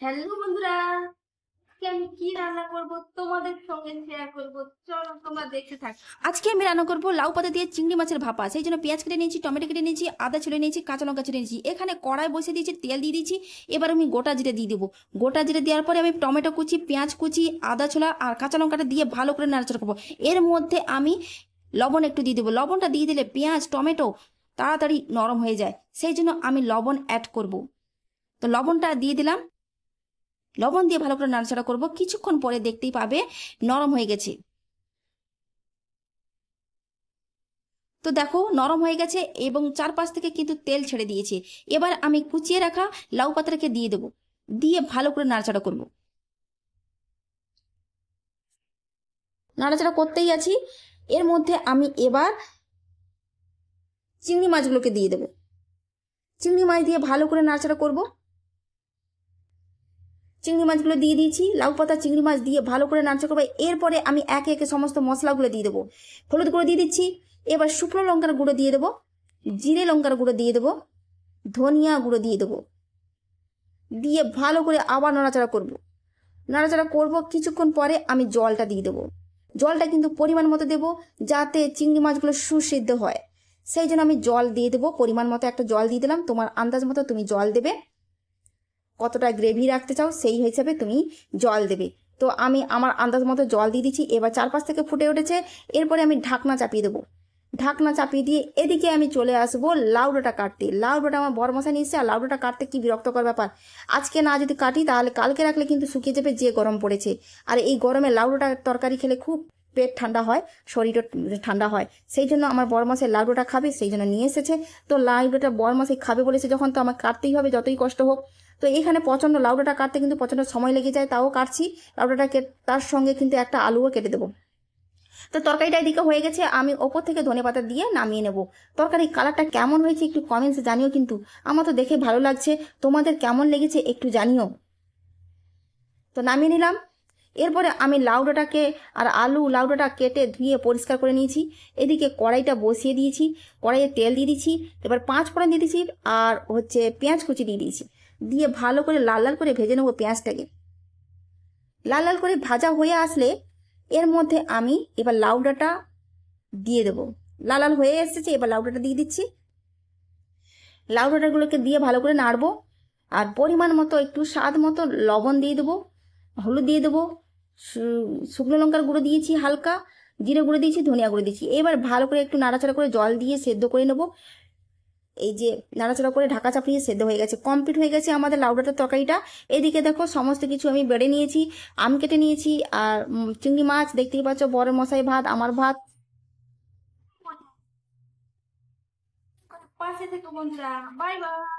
Hello বন্ধুরা, আজকে আমি কি রান্না করব তোমাদের সঙ্গে শেয়ার করব। চলো তোমরা দেখতে থাকো। আজকে আমি রান্না করবো লাউ পাতা দিয়ে চিংড়ি মাছের ভাপা। সেই জন্য পেঁয়াজ কেটে নিয়েছি, টমেটো কেটে নিয়েছি, আদা ছিলে নিয়েছি, কাঁচা লঙ্কা ছিলে নিয়েছি। এখানে কড়াই বসিয়ে দিয়েছি, তেল দিয়ে দিয়েছি। এবার আমি গোটা জিরে দিয়ে দেবো। গোটা জিরে দেওয়ার পরে আমি টমেটো কুচি, পেঁয়াজ কুচি, আদা ছোলা আর কাঁচা লঙ্কাটা দিয়ে ভালো করে নাড়াচাড়া করবো। এর মধ্যে আমি লবণ একটু দিয়ে দেবো। লবণটা দিয়ে দিলে পেঁয়াজ টমেটো তাড়াতাড়ি নরম হয়ে যায়, সেই জন্য আমি লবণ অ্যাড করব। তো লবণটা দিয়ে দিলাম। লবণ দিয়ে ভালো করে নাড়াচাড়া করবো। কিছুক্ষণ পরে দেখতেই পাবে নরম হয়ে গেছে। তো দেখো নরম হয়ে গেছে এবং চারপাশ থেকে কিন্তু তেল ছেড়ে দিয়েছে। এবার আমি কুচিয়ে রাখা লাউ পাতাটাকে দিয়ে দেবো। দিয়ে ভালো করে নাড়াচাড়া করব। নাড়াচাড়া করতেই আছি। এর মধ্যে আমি এবার চিংড়ি মাছগুলোকে দিয়ে দেবো। চিংড়ি মাছ দিয়ে ভালো করে নাড়াচাড়া করব। চিংড়ি মাছগুলো দিয়ে দিয়েছি। লাউ পাতা চিংড়ি মাছ দিয়ে ভালো করে নাড়াচাড়া করবো। এরপরে আমি একে একে সমস্ত মশলাগুলো দিয়ে দেবো। হলুদ গুঁড়ো দিয়ে দিচ্ছি। এবার শুকনো লঙ্কার গুঁড়ো দিয়ে দেবো, জিরে লঙ্কার গুঁড়ো দিয়ে দেবো, ধনিয়া গুঁড়ো দিয়ে দেবো। দিয়ে ভালো করে আবার নাড়াচাড়া করব। নাড়াচাড়া করব। কিছুক্ষণ পরে আমি জলটা দিয়ে দেবো। জলটা কিন্তু পরিমাণ মতো দেবো, যাতে চিংড়ি মাছগুলো সুসিদ্ধ হয়। সেই জন্য আমি জল দিয়ে দেবো। পরিমাণ মতো একটা জল দিয়ে দিলাম। তোমার আন্দাজ মতো তুমি জল দেবে। কতটা গ্রেভি রাখতে চাও সেই হিসাবে তুমি জল দেবে। তো আমি আমার আন্দাজ মতো জল দিয়ে দিচ্ছি। এবার চারপাশ থেকে ফুটে উঠেছে। এরপরে আমি ঢাকনা চাপিয়ে দেবো। ঢাকনা চাপিয়ে দিয়ে এদিকে আমি চলে আসবো লাউডাটা কাটতে। লাউডাটা আমার বড় মশাই নিয়ে এসছে। আর লাউডাটা কাটতে কি বিরক্তকর ব্যাপার। আজকে না যদি কাটি তাহলে কালকে রাখলে কিন্তু শুকিয়ে যাবে, যে গরম পড়েছে। আর এই গরমে লাউডাটা তরকারি খেলে খুব পেট ঠান্ডা হয়, শরীরও ঠান্ডা হয়। সেই জন্য আমার বড় মশাই লাউডাটা খাবে, সেই জন্য নিয়ে এসেছে। তো লাউডাটা বড় মশাই খাবে বলেছে যখন, তো আমার কাটতেই হবে যতই কষ্ট হোক। তো এখানে প্রচণ্ড লাউডাটা কাটতে কিন্তু প্রচণ্ড সময় লেগে যায়, তাও কাটছি। লাউডাটা তার সঙ্গে কিন্তু একটা আলুও কেটে দেবো। তো তরকারিটা এদিকে হয়ে গেছে। আমি ওপর থেকে ধনেপাতা দিয়ে নামিয়ে নেব। তরকারির কালারটা কেমন হয়েছে একটু কমেন্টসে জানিও কিন্তু। আমার তো দেখে ভালো লাগছে, তোমাদের কেমন লেগেছে একটু জানিও। তো নামিয়ে নিলাম। এরপরে আমি লাউডাটাকে আর লাউডাটা কেটে ধুয়ে পরিষ্কার করে নিয়েছি। এদিকে কড়াইটা বসিয়ে দিয়েছি। কড়াইয়ে তেল দিয়ে দিয়েছি। এবার 5 ফোড়ন দিয়ে দিয়েছি। আর পেঁয়াজ কুচি দিয়ে দিয়েছি। দিয়ে ভালো করে লাল লাল করে ভেজে নেবো পেঁয়াজটাকে। লাল লাল করে ভাজা হয়ে আসলে এর মধ্যে আমি এবার লাউডাটা দিয়ে দেবো। লাল লাল হয়ে এসেছে, এবার লাউডাটা দিয়ে দিচ্ছি। লাউডাটাগুলোকে দিয়ে ভালো করে নাড়বো। আর পরিমাণ মতো একটু স্বাদ মতো লবণ দিয়ে দেবো, হলুদ দিয়ে দেবো, শুকনো লঙ্কার গুঁড়ো দিয়েছি হালকা, জিরে গুঁড়ো দিয়েছি, ধনিয়া গুঁড়ো দিয়েছি। এবার ভালো করে একটু নাড়াচাড়া করে জল দিয়ে সেদ্ধ করে নেবো। এই যে নাড়াচাড়া করে ঢাকা চাপিয়ে সেদ্ধ হয়ে গেছে, কমপ্লিট হয়ে গেছে আমাদের লাউডাটার তরকারিটা। এদিকে দেখো সমস্ত কিছু আমি বেড়ে নিয়েছি, আম কেটে নিয়েছি, আর চিংড়ি মাছ দেখতেই পাচ্ছ, বড় মশাই ভাত, আমার ভাত। পাশে থেকো বন্ধুরা, বাই বাই।